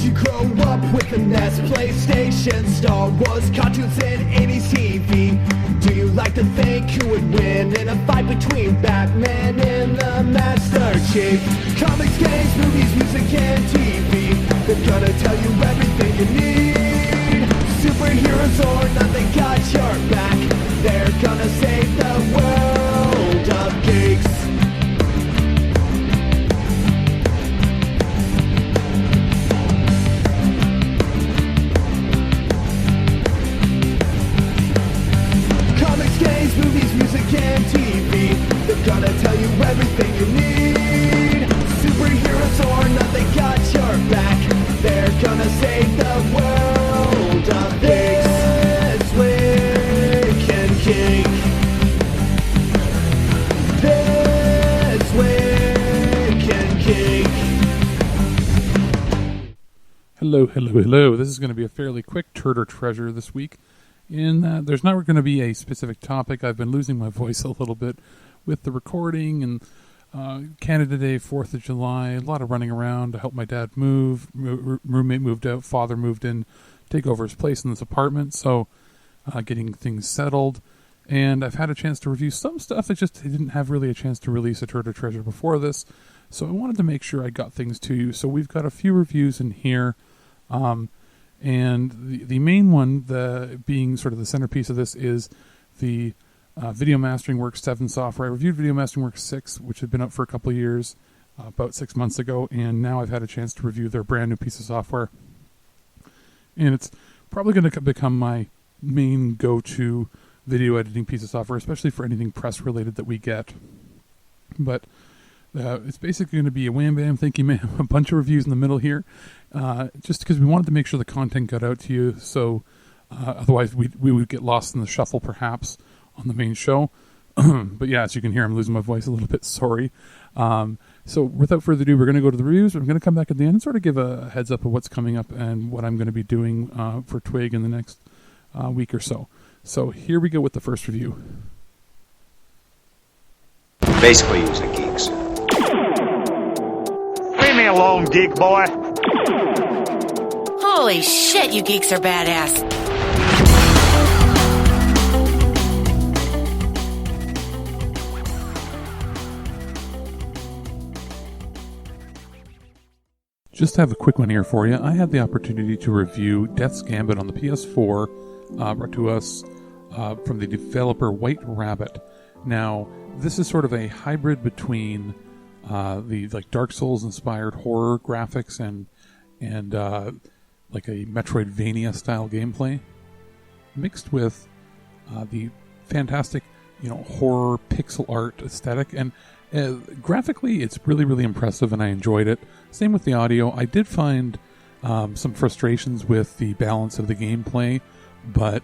you grow up with a NES, PlayStation, Star Wars, cartoons, and 80s TV? Do you like to think who would win in a fight between Batman and the Master Chief? Comics, games, movies, music, and TV, they're gonna tell you everything you need. Superheroes or not, they got your back. They're gonna save the world of geeks. Games, movies, music, and TV, they're gonna tell you everything you need. Superheroes or not, they got your back. They're gonna save the world of This Week in Geek. This Week in Geek. Hello. This is going to be a fairly quick Turd or Treasure this week. In that there's not going to be a specific topic. I've been losing my voice a little bit with the recording and Canada Day, 4th of July, a lot of running around to help my dad move. Roommate moved out, father moved in, take over his place in this apartment, so getting things settled. And I've had a chance to review some stuff. I didn't have really a chance to release a Turd or Treasure before this, so I wanted to make sure I got things to you. So we've got a few reviews in here. And the main one, being sort of the centerpiece of this, is the Video Mastering Works 7 software. I reviewed Video Mastering Works 6, which had been up for a couple of years, about 6 months ago, and now I've had a chance to review their brand new piece of software. And it's probably going to become my main go-to video editing piece of software, especially for anything press-related that we get. But it's basically going to be a wham bam, thank you ma'am, a bunch of reviews in the middle here, just because we wanted to make sure the content got out to you, so otherwise we would get lost in the shuffle perhaps on the main show. But yeah, as you can hear, I'm losing my voice a little bit, sorry. So without further ado, we're going to go to the reviews. I'm going to come back at the end and sort of give a heads up of what's coming up and what I'm going to be doing for TWIG in the next week or so. So here we go with the first review. Basically using geeks. Leave me alone, geek boy. Holy shit, you geeks are badass. Just have a quick one here for you. I had the opportunity to review Death's Gambit on the PS4, brought to us from the developer White Rabbit. Now, this is sort of a hybrid between the like Dark Souls inspired horror graphics and like a Metroidvania style gameplay, mixed with the fantastic horror pixel art aesthetic. And graphically, it's really, really impressive, and I enjoyed it. Same with the audio. I did find some frustrations with the balance of the gameplay, but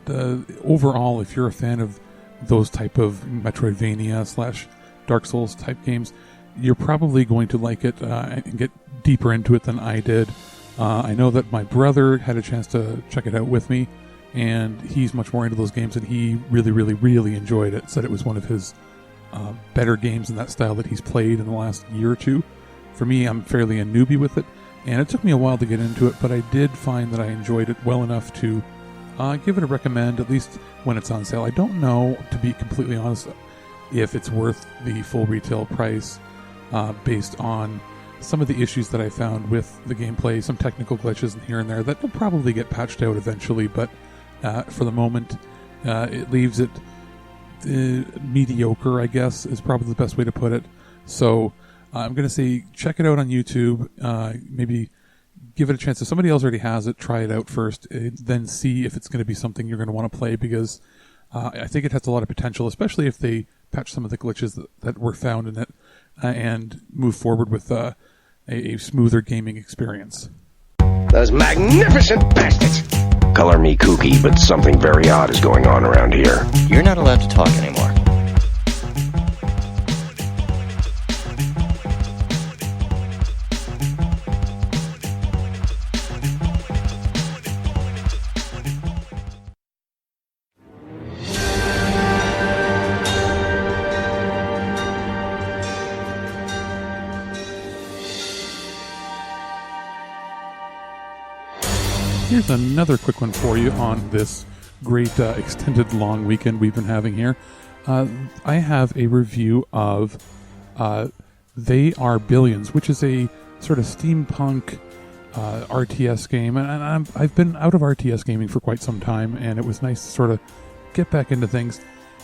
overall, if you're a fan of those type of Metroidvania / Dark Souls type games, you're probably going to like it and get deeper into it than I did. I know that my brother had a chance to check it out with me, and he's much more into those games, and he really, really, really enjoyed it. Said it was one of his better games in that style that he's played in the last year or two. For me, I'm fairly a newbie with it, and it took me a while to get into it, but I did find that I enjoyed it well enough to give it a recommend, at least when it's on sale. I don't know, to be completely honest, if it's worth the full retail price based on some of the issues that I found with the gameplay, some technical glitches here and there that will probably get patched out eventually, but for the moment, it leaves it mediocre, I guess, is probably the best way to put it. So I'm going to say check it out on YouTube, maybe give it a chance. If somebody else already has it, try it out first, then see if it's going to be something you're going to want to play, because I think it has a lot of potential, especially if they patch some of the glitches that were found in it and move forward with a smoother gaming experience. Those magnificent bastards! Color me kooky, but something very odd is going on around here. You're not allowed to talk anymore. Here's another quick one for you on this great extended long weekend we've been having here. I have a review of They Are Billions, which is a sort of steampunk RTS game, and I've been out of RTS gaming for quite some time, and it was nice to sort of get back into things.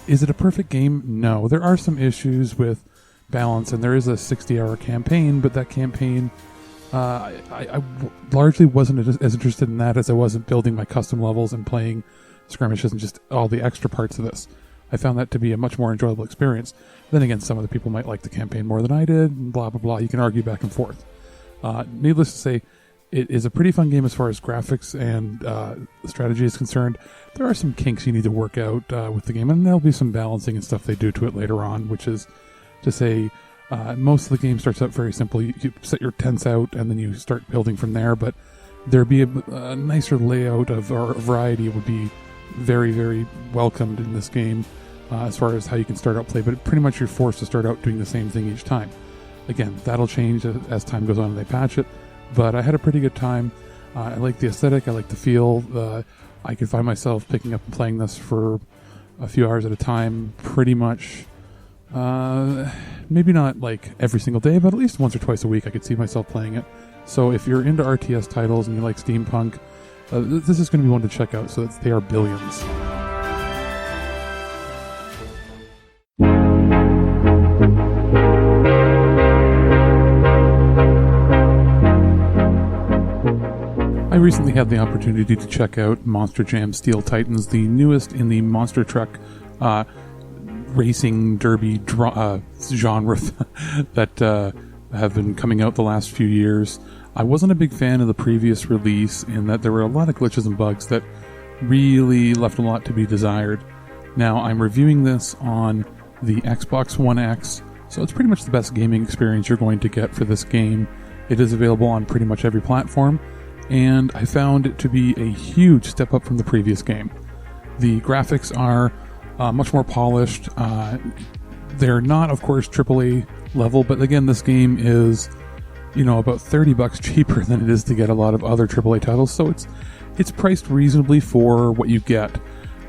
Is it a perfect game? No. There are some issues with balance, and there is a 60-hour campaign, but that campaign, I largely wasn't as interested in that as I was in building my custom levels and playing skirmishes and just all the extra parts of this. I found that to be a much more enjoyable experience. Then again, some of the people might like the campaign more than I did, and blah, blah, blah. You can argue back and forth. Needless to say, it is a pretty fun game as far as graphics and strategy is concerned. There are some kinks you need to work out with the game, and there'll be some balancing and stuff they do to it later on, which is to say most of the game starts out very simple. You set your tents out, and then you start building from there, but there'd be a nicer layout or a variety would be very, very welcomed in this game as far as how you can start out play, but pretty much you're forced to start out doing the same thing each time. Again, that'll change as time goes on and they patch it, but I had a pretty good time. I like the aesthetic, I like the feel. I could find myself picking up and playing this for a few hours at a time, pretty much. Maybe not like every single day, but at least once or twice a week I could see myself playing it. So if you're into RTS titles and you like steampunk, this is going to be one to check out. So They Are Billions. I recently had the opportunity to check out Monster Jam Steel Titans, the newest in the monster truck racing derby genre that have been coming out the last few years. I wasn't a big fan of the previous release in that there were a lot of glitches and bugs that really left a lot to be desired. Now, I'm reviewing this on the Xbox One X, so it's pretty much the best gaming experience you're going to get for this game. It is available on pretty much every platform, and I found it to be a huge step up from the previous game. The graphics are much more polished. They're not, of course, AAA level, but again, this game is about $30 cheaper than it is to get a lot of other AAA titles, so it's priced reasonably for what you get.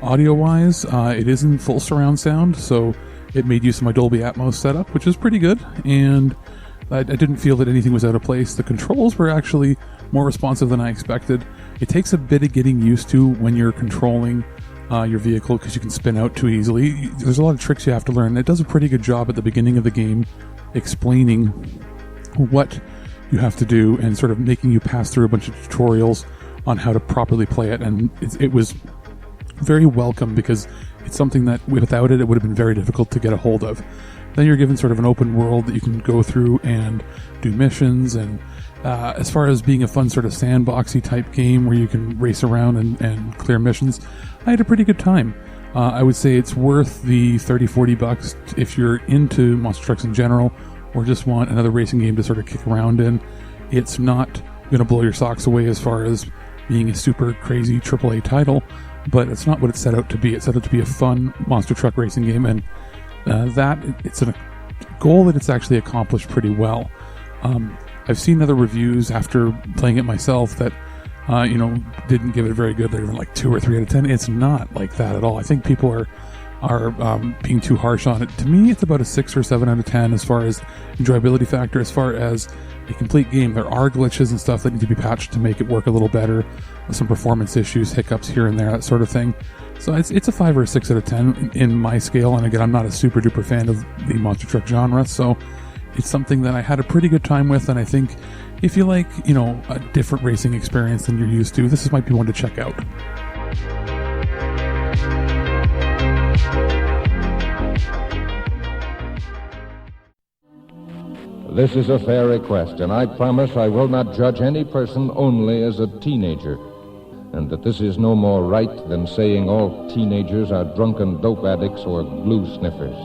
Audio-wise, it is in full surround sound, so it made use of my Dolby Atmos setup, which is pretty good, and I didn't feel that anything was out of place. The controls were actually more responsive than I expected. It takes a bit of getting used to when you're controlling your vehicle because you can spin out too easily. There's a lot of tricks you have to learn. It does a pretty good job at the beginning of the game explaining what you have to do and sort of making you pass through a bunch of tutorials on how to properly play it, and it was very welcome because it's something that without it would have been very difficult to get a hold of. Then you're given sort of an open world that you can go through and do missions, and as far as being a fun sort of sandboxy type game where you can race around and clear missions, I had a pretty good time. I would say it's worth the $30-40 if you're into monster trucks in general, or just want another racing game to sort of kick around in. It's not going to blow your socks away as far as being a super crazy AAA title, but it's not what it's set out to be. It's set out to be a fun monster truck racing game, and it's a goal that it's actually accomplished pretty well. I've seen other reviews after playing it myself that didn't give it very good. They're like 2 or 3 out of 10. It's not like that at all. I think people are being too harsh on it. To me, it's about a 6 or 7 out of 10 as far as enjoyability factor. As far as a complete game, there are glitches and stuff that need to be patched to make it work a little better. Some performance issues, hiccups here and there, that sort of thing. So it's a 5 or a 6 out of 10 in my scale. And again, I'm not a super duper fan of the monster truck genre, so it's something that I had a pretty good time with. And I think if you like, a different racing experience than you're used to, this might be one to check out. This is a fair request, and I promise I will not judge any person only as a teenager, and that this is no more right than saying all teenagers are drunken dope addicts or glue sniffers.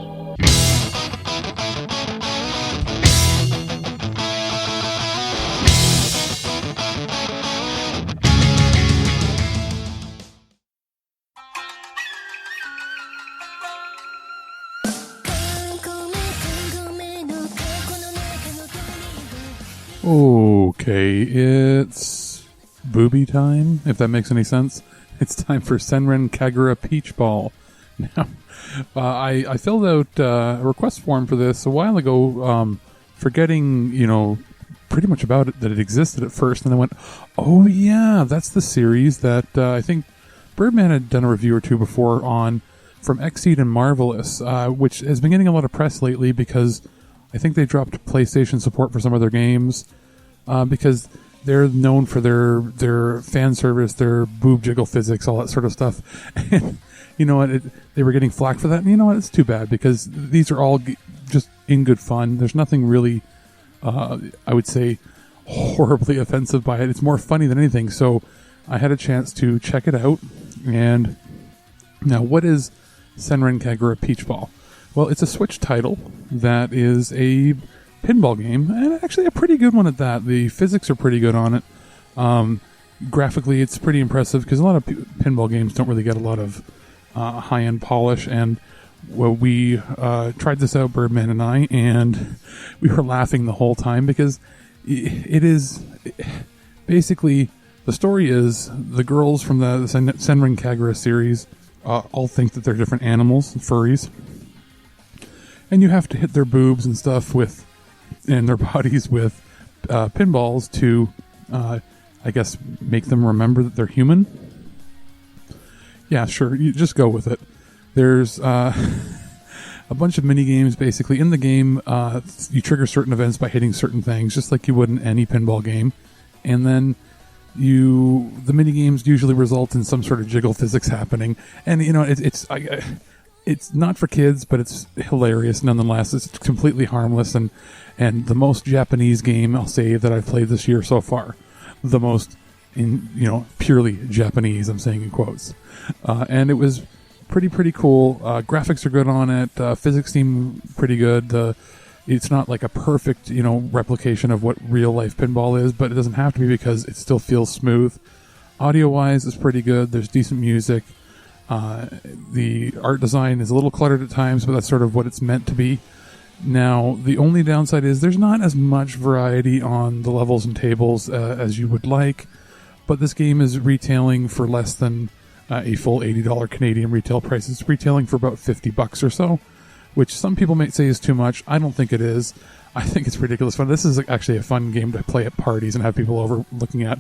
Okay, it's booby time, if that makes any sense. It's time for Senran Kagura Peach Ball. Now, I filled out a request form for this a while ago, forgetting, pretty much about it, that it existed at first, and I went, oh yeah, that's the series that I think Birdman had done a review or two before on, from Exceed and Marvelous, which has been getting a lot of press lately because I think they dropped PlayStation support for some of their games, because they're known for their fan service, their boob jiggle physics, all that sort of stuff. And you know what? They were getting flack for that. And you know what? It's too bad, because these are all just in good fun. There's nothing really, I would say, horribly offensive by it. It's more funny than anything. So I had a chance to check it out. And now, what is Senran Kagura Peach Ball? Well, it's a Switch title that is a pinball game, and actually a pretty good one at that. The physics are pretty good on it. Graphically, it's pretty impressive, because a lot of pinball games don't really get a lot of high-end polish, and we tried this out, Birdman and I, and we were laughing the whole time, because it is basically, the story is the girls from the Senran Kagura series all think that they're different animals, furries, and you have to hit their boobs and stuff and their bodies with pinballs to, I guess, make them remember that they're human. Yeah, sure, you just go with it. There's a bunch of mini games basically in the game. You trigger certain events by hitting certain things, just like you would in any pinball game, and then the mini games usually result in some sort of jiggle physics happening. And it's not for kids, but it's hilarious nonetheless. It's completely harmless, and the most Japanese game, I'll say, that I've played this year so far. The most, purely Japanese, I'm saying in quotes. And it was pretty cool. Graphics are good on it. Physics seem pretty good. It's not like a perfect, replication of what real life pinball is, but it doesn't have to be, because it still feels smooth. Audio-wise, it's pretty good. There's decent music. The art design is a little cluttered at times, but that's sort of what it's meant to be. Now, the only downside is there's not as much variety on the levels and tables as you would like, but this game is retailing for less than a full $80 Canadian retail price. It's retailing for about $50 or so, which some people might say is too much. I don't think it is. I think it's ridiculous fun. This is actually a fun game to play at parties and have people over looking at.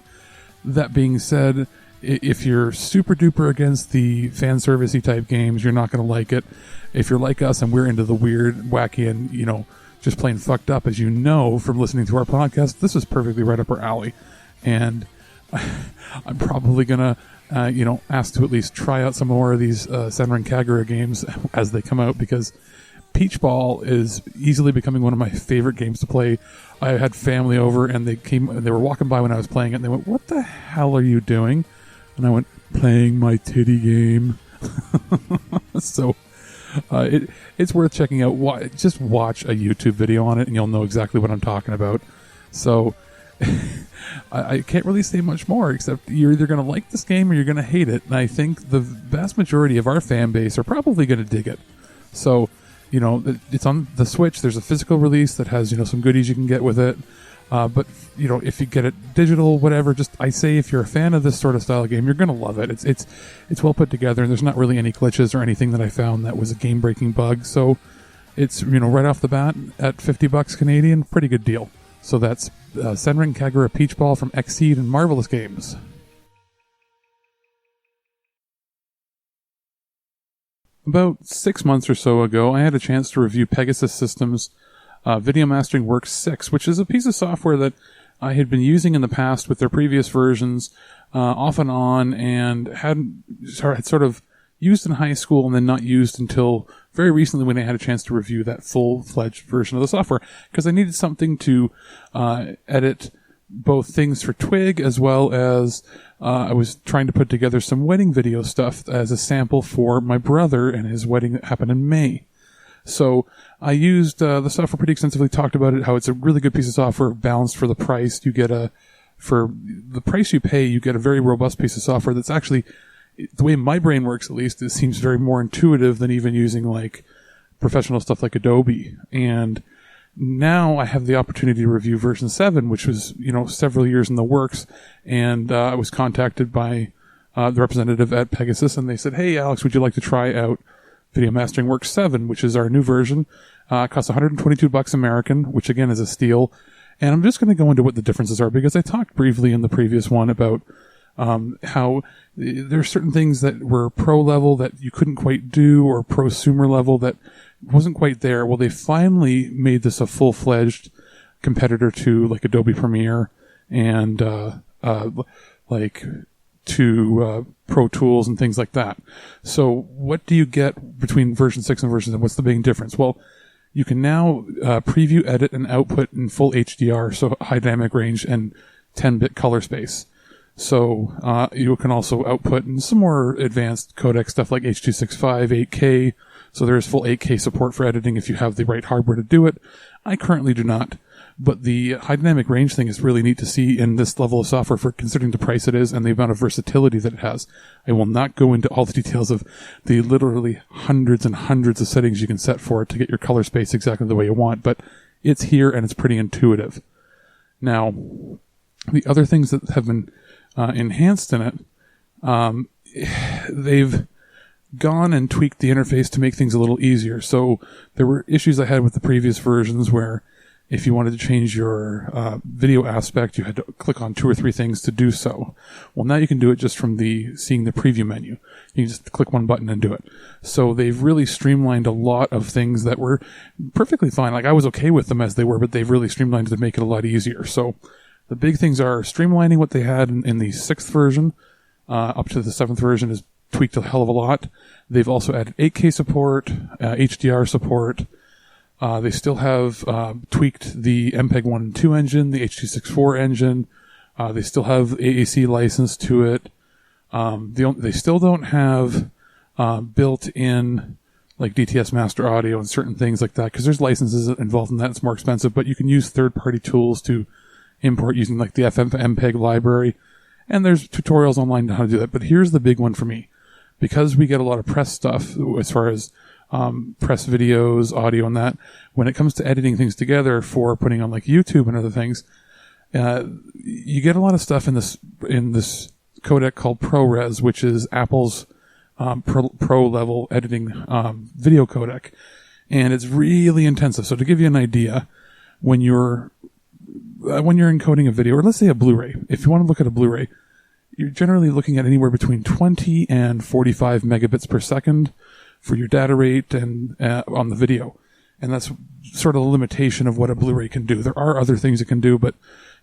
That being said, if you're super duper against the fan servicey type games, you're not going to like it. If you're like us and we're into the weird, wacky, and just plain fucked up, as you know from listening to our podcast, this is perfectly right up our alley. And I'm probably gonna ask to at least try out some more of these Senran Kagura games as they come out, because Peach Ball is easily becoming one of my favorite games to play. I had family over, and they were walking by when I was playing it, and they went, "What the hell are you doing?" And I went, "Playing my titty game." So it's worth checking out. Just watch a YouTube video on it, and you'll know exactly what I'm talking about. So I can't really say much more, except you're either going to like this game or you're going to hate it. And I think the vast majority of our fan base are probably going to dig it. So, it's on the Switch. There's a physical release that has, some goodies you can get with it. But, if you get it digital, whatever, I say if you're a fan of this sort of style game, you're going to love it. It's well put together, and there's not really any glitches or anything that I found that was a game-breaking bug. So it's, right off the bat at $50 Canadian, pretty good deal. So that's Senran Kagura Peach Ball from Exceed and Marvelous Games. About 6 months or so ago, I had a chance to review Pegasus Systems' Video Mastering Works 6, which is a piece of software that I had been using in the past with their previous versions, off and on, and had sort of used in high school and then not used until very recently when I had a chance to review that full-fledged version of the software, because I needed something to edit both things for TWIG, as well as I was trying to put together some wedding video stuff as a sample for my brother and his wedding that happened in May. So I used the software pretty extensively, talked about it, how it's a really good piece of software, balanced for the price. For the price you pay, you get a very robust piece of software that's actually, the way my brain works at least, it seems very more intuitive than even using like professional stuff like Adobe. And Now I have the opportunity to review version 7, which was, several years in the works. And I was contacted by the representative at Pegasus, and they said, "Hey, Alex, would you like to try out Video Mastering Works 7, which is our new version? It costs $122 American, which again is a steal." And I'm just going to go into what the differences are, because I talked briefly in the previous one about how there are certain things that were pro level that you couldn't quite do, or prosumer level that wasn't quite there. Well, they finally made this a full-fledged competitor to like Adobe Premiere and to Pro Tools and things like that. So what do you get between version 6 and version 7? What's the big difference? Well, you can now preview, edit, and output in full HDR, so high dynamic range and 10-bit color space. So you can also output in some more advanced codec stuff like H.265, 8K. So there is full 8K support for editing if you have the right hardware to do it. I currently do not. But the high dynamic range thing is really neat to see in this level of software, for considering the price it is and the amount of versatility that it has. I will not go into all the details of the literally hundreds and hundreds of settings you can set for it to get your color space exactly the way you want, but it's here and it's pretty intuitive. Now, the other things that have been enhanced in it, they've gone and tweaked the interface to make things a little easier. So there were issues I had with the previous versions where if you wanted to change your video aspect, you had to click on 2 or 3 things to do so. Well, now you can do it just from seeing the preview menu. You can just click one button and do it. So they've really streamlined a lot of things that were perfectly fine. Like, I was okay with them as they were, but they've really streamlined to make it a lot easier. So the big things are streamlining what they had in the 6th version up to the 7th version is tweaked a hell of a lot. They've also added 8K support, HDR support. They still have tweaked the MPEG 1 and 2 engine, the H.264 engine. They still have AAC license to it. They still don't have built-in like DTS Master Audio and certain things like that, because there's licenses involved in that. It's more expensive, but you can use third-party tools to import using like the MPEG library. And there's tutorials online on how to do that. But here's the big one for me. Because we get a lot of press stuff as far as press videos, audio, and that, when it comes to editing things together for putting on like YouTube and other things, you get a lot of stuff in this codec called ProRes, which is Apple's pro level editing video codec, and it's really intensive. So to give you an idea, when you're encoding a video, or let's say a Blu-ray, if you want to look at a Blu-ray, you're generally looking at anywhere between 20 and 45 megabits per second for your data rate and on the video. And that's sort of the limitation of what a Blu-ray can do. There are other things it can do, but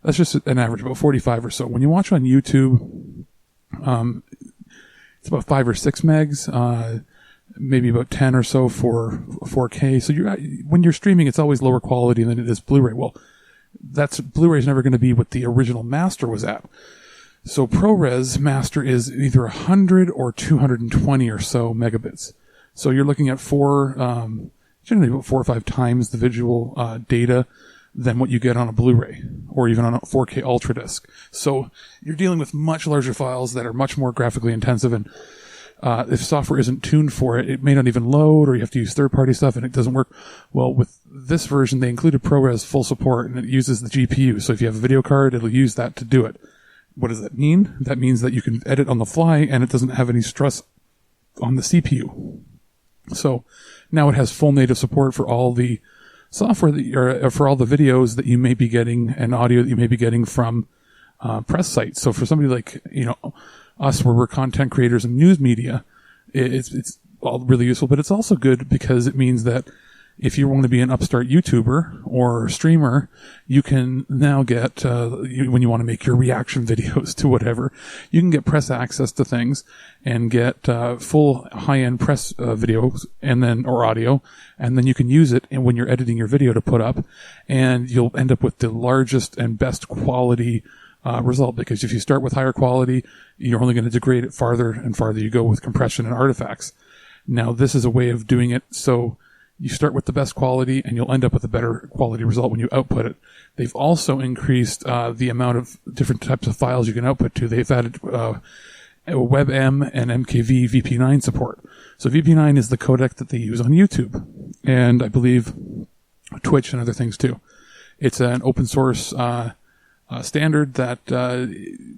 that's just an average, about 45 or so. When you watch on YouTube, it's about 5 or 6 megs, maybe about 10 or so for 4K. So when you're streaming, it's always lower quality than it is Blu-ray. Well, Blu-ray is never going to be what the original master was at. So ProRes master is either 100 or 220 or so megabits. So you're looking at generally about 4 or 5 times the visual data than what you get on a Blu-ray or even on a 4K Ultra disc. So you're dealing with much larger files that are much more graphically intensive, and if software isn't tuned for it, it may not even load, or you have to use third-party stuff and it doesn't work. Well, with this version, they included ProRes full support, and it uses the GPU. So if you have a video card, it'll use that to do it. What does that mean? That means that you can edit on the fly and it doesn't have any stress on the CPU. So now it has full native support for all the software for all the videos that you may be getting and audio that you may be getting from press sites. So for somebody like, us, where we're content creators and news media, it's all really useful, but it's also good because it means that if you want to be an upstart YouTuber or streamer, you can now get, when you want to make your reaction videos to whatever, you can get press access to things and get full high-end press videos or audio, and then you can use it when you're editing your video to put up, and you'll end up with the largest and best quality result, because if you start with higher quality, you're only going to degrade it farther and farther you go with compression and artifacts. Now, this is a way of doing it so you start with the best quality and you'll end up with a better quality result when you output it. They've also increased the amount of different types of files you can output to. They've added WebM and MKV VP9 support. So VP9 is the codec that they use on YouTube. And I believe Twitch and other things too. It's an open source standard that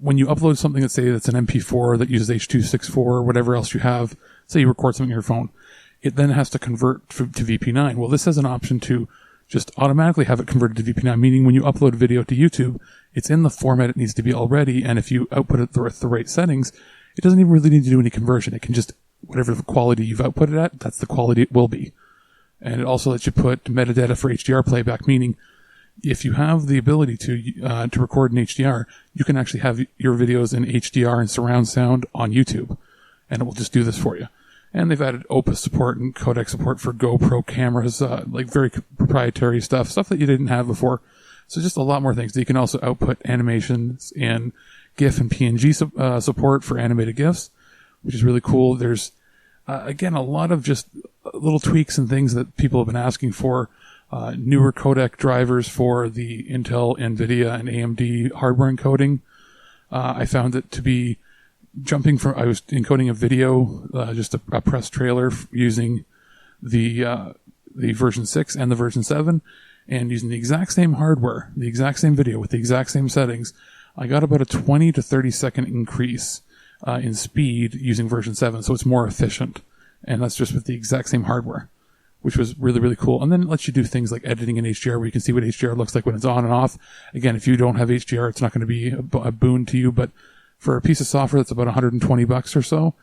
when you upload something, let's say that's an MP4 that uses H.264 or whatever else you have, say you record something on your phone, it then has to convert to VP9. Well, this has an option to just automatically have it converted to VP9, meaning when you upload video to YouTube, it's in the format it needs to be already, and if you output it with the right settings, it doesn't even really need to do any conversion. It can just, whatever the quality you've output it at, that's the quality it will be. And it also lets you put metadata for HDR playback, meaning if you have the ability to record in HDR, you can actually have your videos in HDR and surround sound on YouTube, and it will just do this for you. And they've added Opus support and codec support for GoPro cameras, like very proprietary stuff that you didn't have before. So just a lot more things. You can also output animations in GIF and PNG support for animated GIFs, which is really cool. There's, again, a lot of just little tweaks and things that people have been asking for. Newer codec drivers for the Intel, NVIDIA, and AMD hardware encoding. I found it to be jumping from, I was encoding a video, just a press trailer using the version 6 and the version 7, and using the exact same hardware, the exact same video with the exact same settings. I got about a 20 to 30 second increase in speed using version 7, so it's more efficient. And that's just with the exact same hardware, which was really, really cool. And then it lets you do things like editing in HDR, where you can see what HDR looks like when it's on and off. Again, if you don't have HDR, it's not going to be a boon to you, but for a piece of software that's about $120 or so,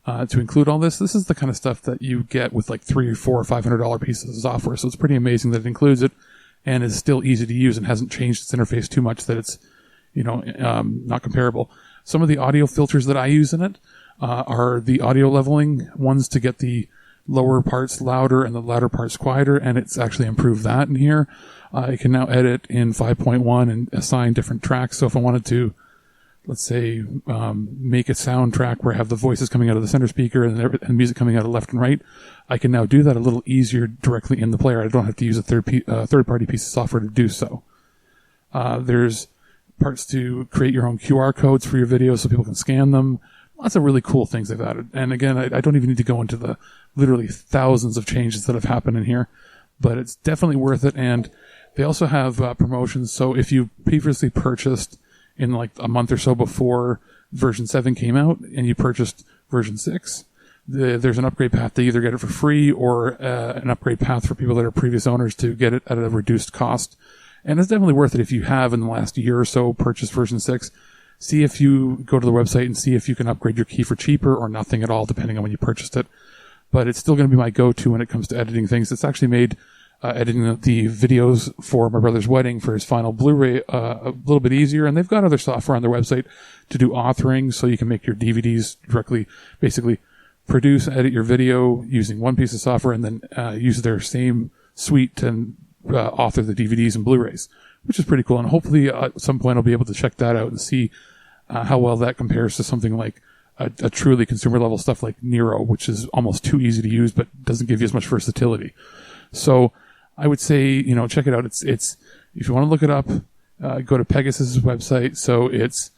to include all this, this is the kind of stuff that you get with like $300 or $400 or $500 pieces of software. So it's pretty amazing that it includes it and is still easy to use and hasn't changed its interface too much that it's, not comparable. Some of the audio filters that I use in it are the audio leveling ones to get the lower parts louder and the louder parts quieter, and it's actually improved that in here. I can now edit in 5.1 and assign different tracks. So if I wanted to, let's say, make a soundtrack where I have the voices coming out of the center speaker and music coming out of left and right, I can now do that a little easier directly in the player. I don't have to use a third-party piece of software to do so. There's parts to create your own QR codes for your videos so people can scan them. Lots of really cool things they've added. And again, I don't even need to go into the literally thousands of changes that have happened in here, but it's definitely worth it. And they also have promotions. So if you previously purchased in like a month or so before version 7 came out and you purchased version 6, there's an upgrade path to either get it for free or an upgrade path for people that are previous owners to get it at a reduced cost. And it's definitely worth it if you have in the last year or so purchased version 6. See if you go to the website and see if you can upgrade your key for cheaper or nothing at all, depending on when you purchased it. But it's still going to be my go-to when it comes to editing things. It's actually made editing the videos for my brother's wedding for his final Blu-ray a little bit easier. And they've got other software on their website to do authoring, so you can make your DVDs directly, basically produce, edit your video using one piece of software and then use their same suite and author the DVDs and Blu-rays, which is pretty cool. And hopefully at some point I'll be able to check that out and see how well that compares to something like a truly consumer level stuff like Nero, which is almost too easy to use but doesn't give you as much versatility. So I would say, check it out. It's if you want to look it up, go to Pegasus's website. So it's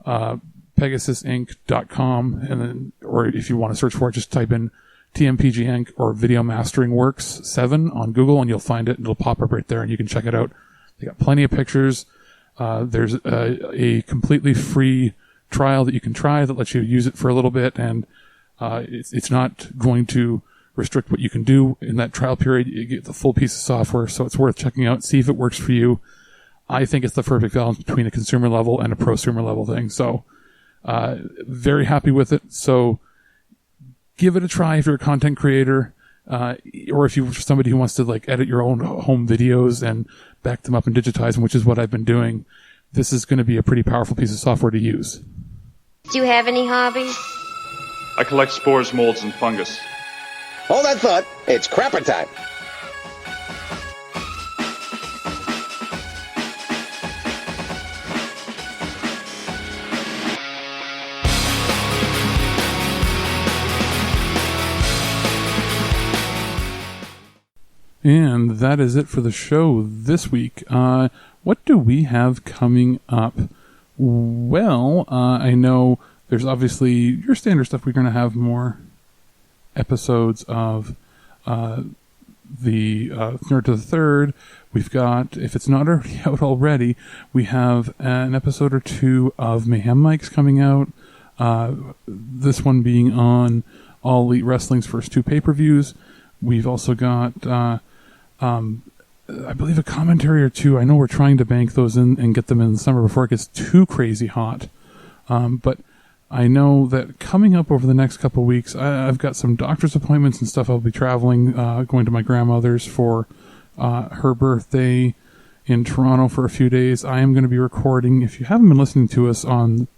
PegasusInc.com, and then, or if you want to search for it, just type in TMPGENC or Video Mastering Works 7 on Google, and you'll find it, and it'll pop up right there, and you can check it out. They got plenty of pictures. There's a completely free trial that you can try that lets you use it for a little bit, and it's not going to restrict what you can do in that trial period. You get the full piece of software, so it's worth checking out, see if it works for you. I think it's the perfect balance between a consumer level and a prosumer level thing. So very happy with it. So give it a try if you're a content creator, or if you're somebody who wants to like edit your own home videos and back them up and digitize them, which is what I've been doing. This is going to be a pretty powerful piece of software to use. Do you have any hobbies? I collect spores, molds, and fungus. Hold that thought. It's crapper time. And that is it for the show this week. What do we have coming up? Well, I know there's obviously your standard stuff. We're going to have more episodes of the Nerd to the Third. We've got, if it's not already out already, we have an episode or two of Mayhem Mics coming out. This one being on All Elite Wrestling's first 2 pay-per-views. We've also got, I believe, a commentary or 2. I know we're trying to bank those in and get them in the summer before it gets too crazy hot. But I know that coming up over the next couple of weeks, I've got some doctor's appointments and stuff. I'll be traveling, going to my grandmother's for her birthday in Toronto for a few days. I am going to be recording. If you haven't been listening to us on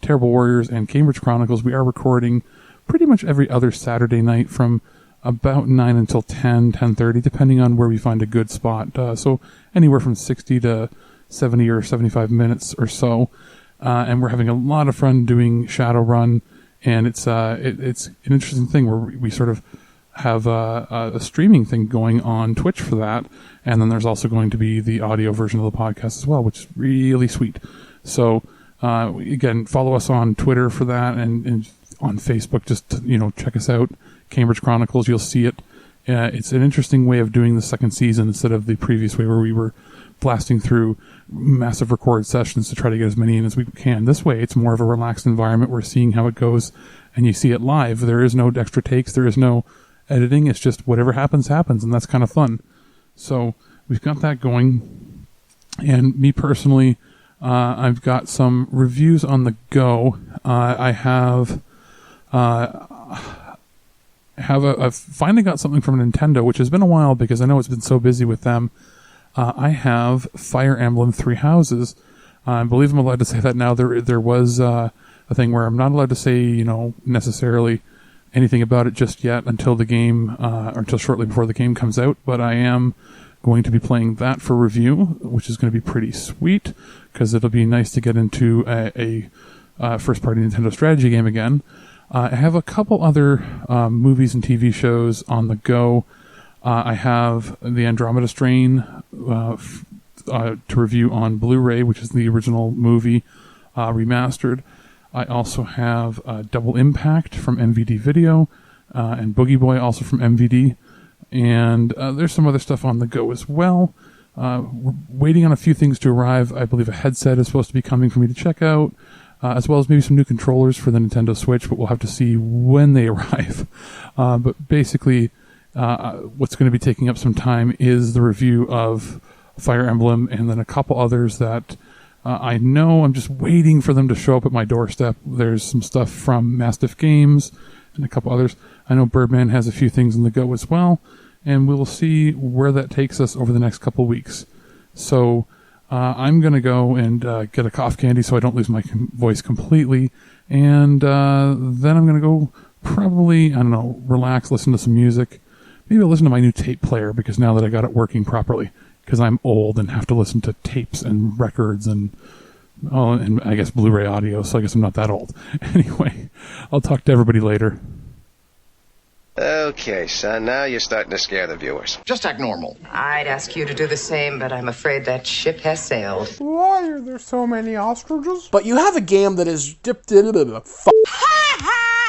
Terrible Warriors and Cambridge Chronicles, we are recording pretty much every other Saturday night from about 9 until 10:30, depending on where we find a good spot. So anywhere from 60 to 70 or 75 minutes or so. And we're having a lot of fun doing Shadowrun, and it's an interesting thing where we sort of have a streaming thing going on Twitch for that, and then there's also going to be the audio version of the podcast as well, which is really sweet. So again, follow us on Twitter for that, and on Facebook. Just check us out, Cambridge Chronicles. You'll see it. It's an interesting way of doing the second season instead of the previous way where we were blasting through massive record sessions to try to get as many in as we can. This way, it's more of a relaxed environment. We're seeing how it goes, and you see it live. There is no extra takes. There is no editing. It's just whatever happens, and that's kind of fun. So we've got that going. And me personally, I've got some reviews on the go. I've finally got something from Nintendo, which has been a while because I know it's been so busy with them. I have Fire Emblem Three Houses. I believe I'm allowed to say that now. There was a thing where I'm not allowed to say, necessarily anything about it just yet until the game, or until shortly before the game comes out. But I am going to be playing that for review, which is going to be pretty sweet because it'll be nice to get into a first-party Nintendo strategy game again. I have a couple other movies and TV shows on the go. I have the Andromeda Strain to review on Blu-ray, which is the original movie remastered. I also have Double Impact from MVD Video and Boogie Boy also from MVD. And there's some other stuff on the go as well. We're waiting on a few things to arrive. I believe a headset is supposed to be coming for me to check out, as well as maybe some new controllers for the Nintendo Switch, but we'll have to see when they arrive. But basically, what's going to be taking up some time is the review of Fire Emblem and then a couple others that I know I'm just waiting for them to show up at my doorstep. There's some stuff from Mastiff Games and a couple others. I know Birdman has a few things on the go as well, and we'll see where that takes us over the next couple weeks. So I'm going to go and get a cough candy so I don't lose my voice completely, and then I'm going to go probably, relax, listen to some music. Maybe I'll listen to my new tape player because now that I got it working properly, because I'm old and have to listen to tapes and records and I guess Blu-ray audio, so I guess I'm not that old. Anyway, I'll talk to everybody later. Okay, son, now you're starting to scare the viewers. Just act normal. I'd ask you to do the same, but I'm afraid that ship has sailed. Why are there so many ostriches? But you have a game that is dipped into the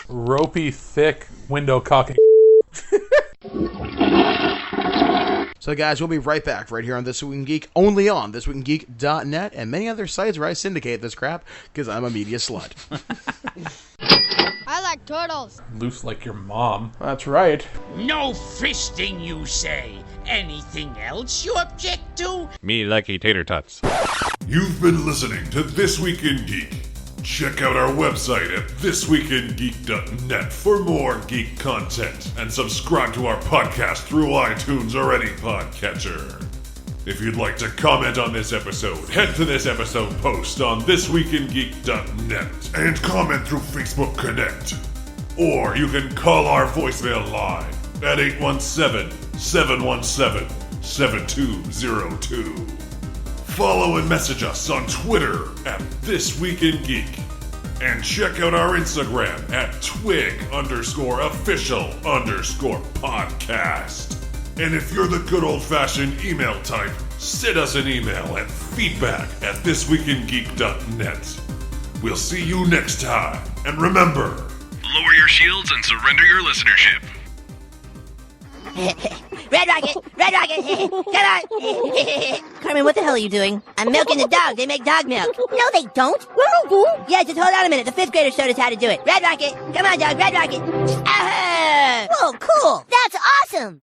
ropey, thick window cocking. So guys, we'll be right back right here on This Week in Geek, only on ThisWeekInGeek.net and many other sites where I syndicate this crap because I'm a media slut. I like turtles. Loose like your mom. That's right. No fisting, you say. Anything else you object to? Me likey tater tots. You've been listening to This Week in Geek. Check out our website at ThisWeekInGeek.net for more geek content, and subscribe to our podcast through iTunes or any podcatcher. If you'd like to comment on this episode, head to this episode post on ThisWeekInGeek.net and comment through Facebook Connect. Or you can call our voicemail line at 817-717-7202. Follow and message us on Twitter at ThisWeekInGeek. And check out our Instagram at TWIG_official_podcast. And if you're the good old-fashioned email type, send us an email at feedback@thisweekingeek.net. We'll see you next time. And remember, lower your shields and surrender your listenership. Red Rocket! Red Rocket! Come on! Carmen, what the hell are you doing? I'm milking the dog. They make dog milk. No, they don't. Yeah, just hold on a minute. The 5th graders showed us how to do it. Red Rocket! Come on, dog. Red Rocket! Ah! Whoa, cool. That's awesome.